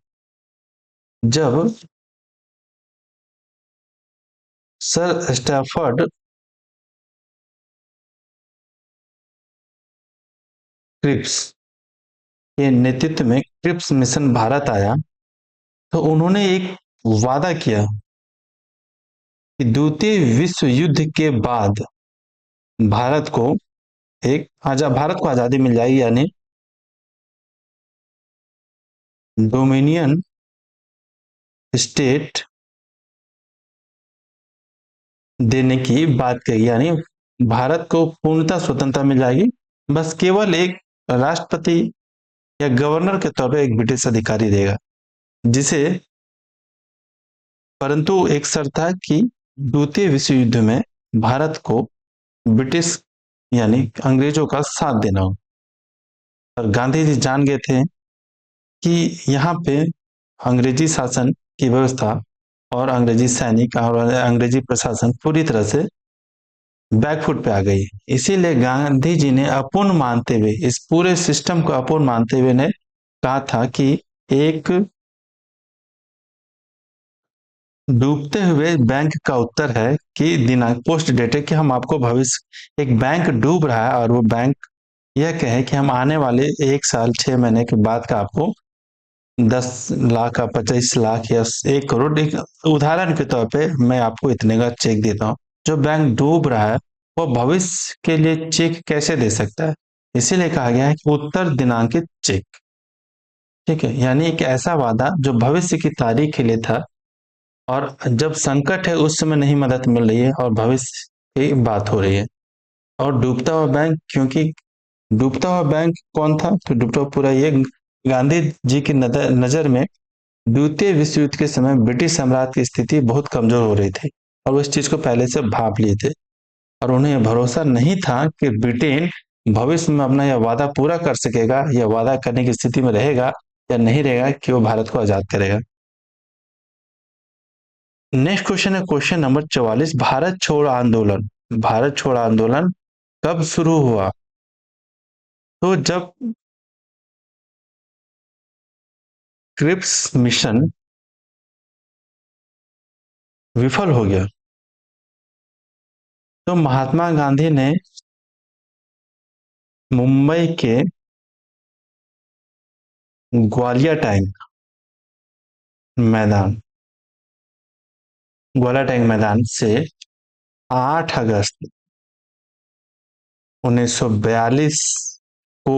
जब सर स्टैफर्ड क्रिप्स के नेतृत्व में क्रिप्स मिशन भारत आया, तो उन्होंने एक वादा किया कि द्वितीय विश्व युद्ध के बाद भारत को भारत को आजादी मिल जाएगी, यानी डोमिनियन स्टेट देने की बात कही, यानी भारत को पूर्णतः स्वतंत्रता मिल जाएगी। बस केवल एक राष्ट्रपति या गवर्नर के तौर पर एक ब्रिटिश अधिकारी देगा, जिसे परंतु एक शर्त था कि द्वितीय विश्व युद्ध में भारत को ब्रिटिश यानी अंग्रेजों का साथ देना हो। और गांधी जी जान गए थे कि यहाँ पे अंग्रेजी शासन की व्यवस्था और अंग्रेजी सैनिक और अंग्रेजी प्रशासन पूरी तरह से बैकफुट पे आ गई। इसीलिए गांधी जी ने अपूर्ण मानते हुए, इस पूरे सिस्टम को अपूर्ण मानते हुए ने कहा था कि एक डूबते हुए बैंक का उत्तर है कि दिनांक पोस्ट डेट है कि हम आपको भविष्य, एक बैंक डूब रहा है और वो बैंक यह कहे कि हम आने वाले 1 साल 6 महीने के बाद का आपको 10 लाख का 25 लाख या 1 करोड़, एक उदाहरण के तौर पे मैं आपको इतने का चेक देता हूँ। जो बैंक डूब रहा है वो भविष्य के लिए चेक कैसे दे सकता है? इसीलिए कहा गया है कि उत्तर दिनांकित चेक। ठीक है, यानी एक ऐसा वादा जो भविष्य की तारीख के लिए था, और जब संकट है उस समय नहीं मदद मिल रही है और भविष्य की बात हो रही है। और डूबता हुआ बैंक, क्योंकि डूबता हुआ बैंक कौन था? तो डूबता हुआ पूरा ये गांधी जी की नजर में द्वितीय विश्व युद्ध के समय ब्रिटिश साम्राज्य की स्थिति बहुत कमजोर हो रही थी, और वो इस चीज को पहले से भाप लिए थे। और उन्हें यह भरोसा नहीं था कि ब्रिटेन भविष्य में अपना यह वादा पूरा कर सकेगा, यह वादा करने की स्थिति में रहेगा या नहीं रहेगा कि वो भारत को आजाद करेगा। नेक्स्ट क्वेश्चन है क्वेश्चन नंबर 44। भारत छोड़ आंदोलन, भारत छोड़ आंदोलन कब शुरू हुआ? तो जब क्रिप्स मिशन विफल हो गया, तो महात्मा गांधी ने मुंबई के ग्वालियर टैंक मैदान, ग्वालियर टैंक मैदान से 8 अगस्त 1942 को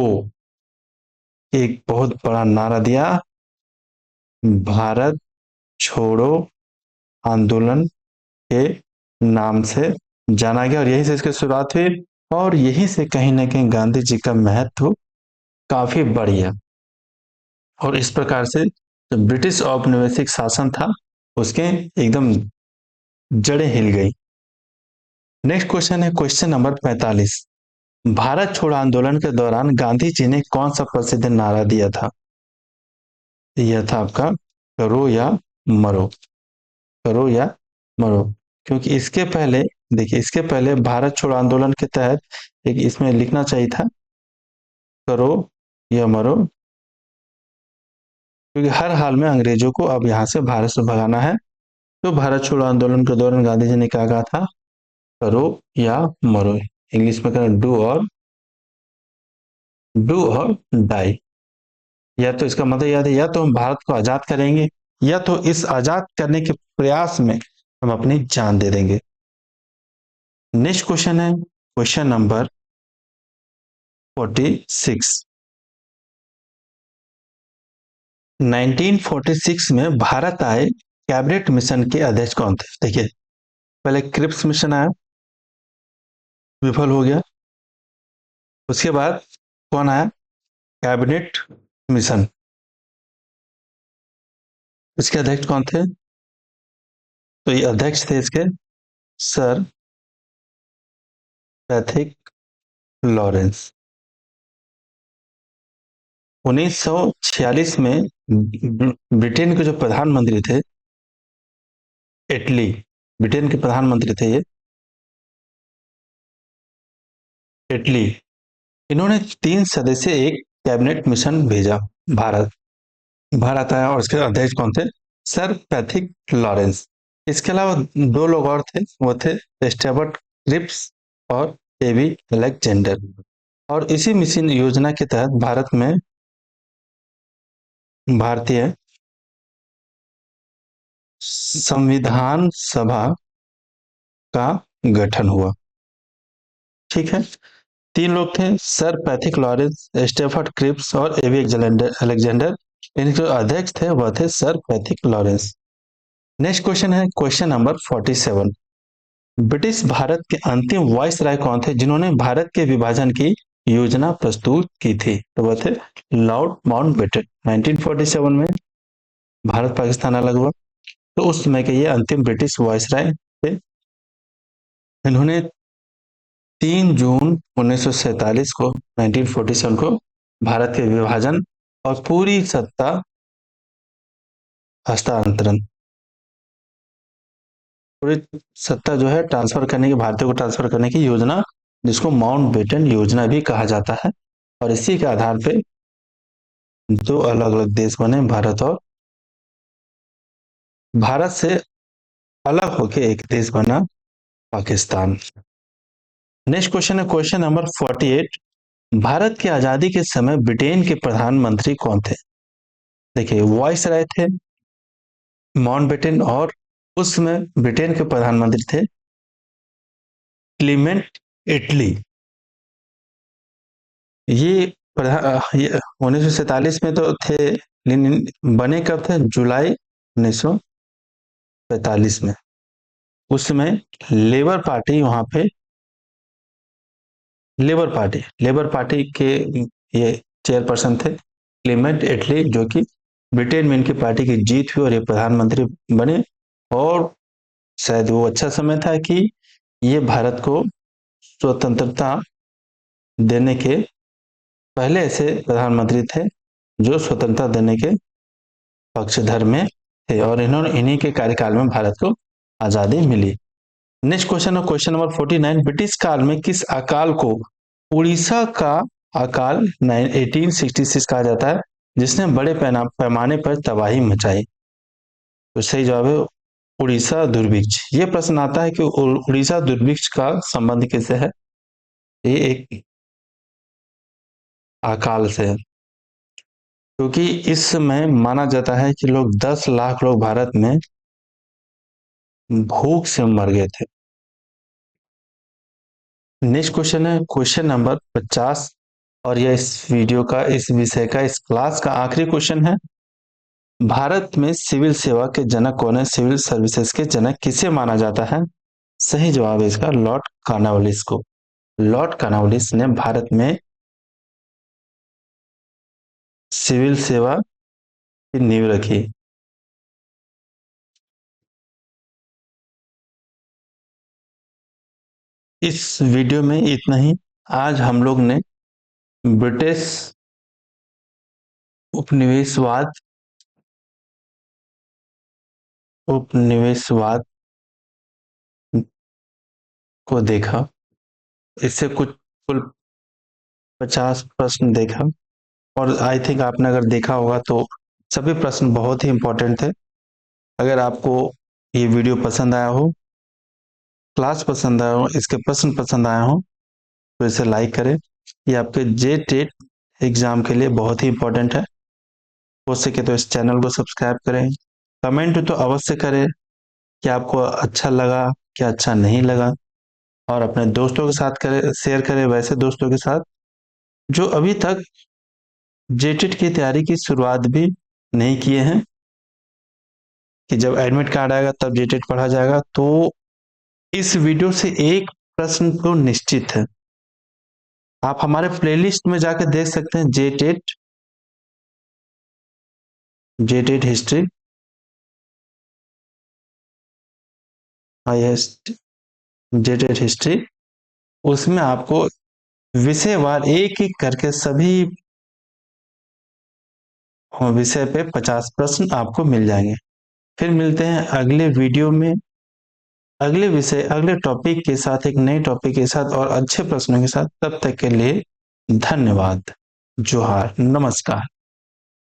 एक बहुत बड़ा नारा दिया, भारत छोड़ो आंदोलन के नाम से जाना गया, और यहीं से इसकी शुरुआत हुई। और यहीं से कहीं ना कहीं गांधी जी का महत्व काफी बढ़ गया, और इस प्रकार से जो ब्रिटिश औपनिवेशिक शासन था उसके एकदम जड़ें हिल गई। नेक्स्ट क्वेश्चन है क्वेश्चन नंबर 45। भारत छोड़ो आंदोलन के दौरान गांधी जी ने कौन सा प्रसिद्ध नारा दिया था? यह था आपका करो या मरो, करो या मरो। क्योंकि इसके पहले, देखिए इसके पहले भारत छोड़ो आंदोलन के तहत एक इसमें लिखना चाहिए था करो या मरो, क्योंकि हर हाल में अंग्रेजों को अब यहाँ से भारत से भगाना है। तो भारत छोड़ो आंदोलन के दौरान गांधी जी ने क्या कहा था? करो या मरो। इंग्लिश में कहना डू और डाई। या तो इसका मतलब याद है, या तो हम भारत को आजाद करेंगे, या तो इस आजाद करने के प्रयास में हम अपनी जान दे देंगे। नेक्स्ट क्वेश्चन है क्वेश्चन नंबर 46। 1946 में भारत आए कैबिनेट मिशन के अध्यक्ष कौन थे? देखिए पहले क्रिप्स मिशन आया, विफल हो गया। उसके बाद कौन आया? Cabinet mission. इसके अध्यक्ष कौन थे? तो ये अध्यक्ष थे इसके सर पैथिक लॉरेंस। 1946 में ब्रिटेन के जो प्रधानमंत्री थे, एटली, ब्रिटेन के प्रधानमंत्री थे ये, एटली। इन्होंने 3 सदस्यीय एक कैबिनेट मिशन भेजा भारत। भारत आया और इसके अध्यक्ष कौन थे? Sir Pethick Lawrence. इसके अलावा दो लोग और थे, वो थे स्टेवर्ट क्रिप्स और एवी अलेक्जेंडर। और इसी मिशन योजना के तहत भारत में भारतीय संविधान सभा का गठन हुआ। ठीक है, 3 लोग थे, sir Pethick Lawrence, Stafford Cripps और एवी अलेक्जेंडर। इनके जो अध्यक्ष थे वह थे sir Pethick Lawrence. Next question है क्वेश्चन नंबर 47। ब्रिटिश भारत के अंतिम वाइसराय कौन थे जिन्होंने भारत के विभाजन की योजना प्रस्तुत की थी? तो वह थे लॉर्ड माउंटबेटन। 1947 में भारत पाकिस्तान अलग हुआ, तो उस समय के ये अंतिम ब्रिटिश वाइसराय थे। इन्होंने 3 जून 1947 को 1947 को भारत के विभाजन और पूरी सत्ता हस्तांतरण, पूरी सत्ता जो है ट्रांसफर करने की, भारतीय को ट्रांसफर करने की योजना, जिसको माउंटबेटन योजना भी कहा जाता है। और इसी के आधार पे दो अलग अलग देश बने, भारत और भारत से अलग होके एक देश बना पाकिस्तान। नेक्स्ट क्वेश्चन है क्वेश्चन नंबर 48। भारत की आजादी के समय ब्रिटेन के प्रधानमंत्री कौन थे? देखिए, वॉइस राय थे माउंटबेटन, और उस समय ब्रिटेन के प्रधानमंत्री थे क्लीमेंट एटली। ये 1947 में तो थे, लेकिन बने कब थे? जुलाई 1945 में। उस समय लेबर पार्टी वहां पे, लेबर पार्टी के ये चेयरपर्सन थे क्लीमेंट एटली, जो कि ब्रिटेन में इनकी पार्टी की जीत हुई और ये प्रधानमंत्री बने। और शायद वो अच्छा समय था कि ये भारत को स्वतंत्रता देने के पहले ऐसे प्रधानमंत्री थे जो स्वतंत्रता देने के पक्षधर में थे, और इन्हीं के कार्यकाल में भारत को आजादी मिली। नेक्स्ट क्वेश्चन है क्वेश्चन नंबर 49। ब्रिटिश काल में किस अकाल को उड़ीसा का अकाल 1866 कहा जाता है, जिसने बड़े पैमाने पर तबाही मचाई? तो सही जवाब है उड़ीसा दुर्भिक्ष। ये प्रश्न आता है कि उड़ीसा दुर्भिक्ष का संबंध किससे है? ये एक अकाल से है, क्योंकि इस समय माना जाता है कि 10 लाख लोग भारत में भूख से मर गए थे। नेक्स्ट क्वेश्चन है क्वेश्चन नंबर 50, और यह इस वीडियो का, इस विषय का, इस क्लास का आखिरी क्वेश्चन है। भारत में सिविल सेवा के जनक कौन है? सिविल सर्विसेज के जनक किसे माना जाता है? सही जवाब है इसका लॉर्ड कॉर्नवालिस को। लॉर्ड कॉर्नवालिस ने भारत में सिविल सेवा की नींव रखी। इस वीडियो में इतना ही। आज हम लोग ने ब्रिटिश उपनिवेशवाद उपनिवेशवाद को देखा। इससे कुछ कुल 50 प्रश्न देखा, और आई थिंक आपने अगर देखा होगा तो सभी प्रश्न बहुत ही इंपॉर्टेंट थे। अगर आपको ये वीडियो पसंद आया हो, क्लास पसंद आया हो, इसके प्रश्न पसंद आया हो, तो इसे लाइक करें। ये आपके जे टेट एग्जाम के लिए बहुत ही इंपॉर्टेंट है। हो सके तो इस चैनल को सब्सक्राइब करें। कमेंट तो अवश्य करें कि आपको अच्छा लगा, क्या अच्छा नहीं लगा, और अपने दोस्तों के साथ करें, शेयर करें वैसे दोस्तों के साथ जो अभी तक जेटेट की तैयारी की शुरुआत भी नहीं किए हैं, कि जब एडमिट कार्ड आएगा तब जेटेट पढ़ा जाएगा। तो इस वीडियो से एक प्रश्न तो निश्चित है, आप हमारे प्लेलिस्ट में जाकर देख सकते हैं। जेटेट हिस्ट्री, जेटेट हिस्ट्री, उसमें आपको विषयवार एक एक करके सभी विषय पे 50 प्रश्न आपको मिल जाएंगे। फिर मिलते हैं अगले वीडियो में, अगले विषय, अगले टॉपिक के साथ, एक नए टॉपिक के साथ और अच्छे प्रश्नों के साथ। तब तक के लिए धन्यवाद। जोहार, नमस्कार।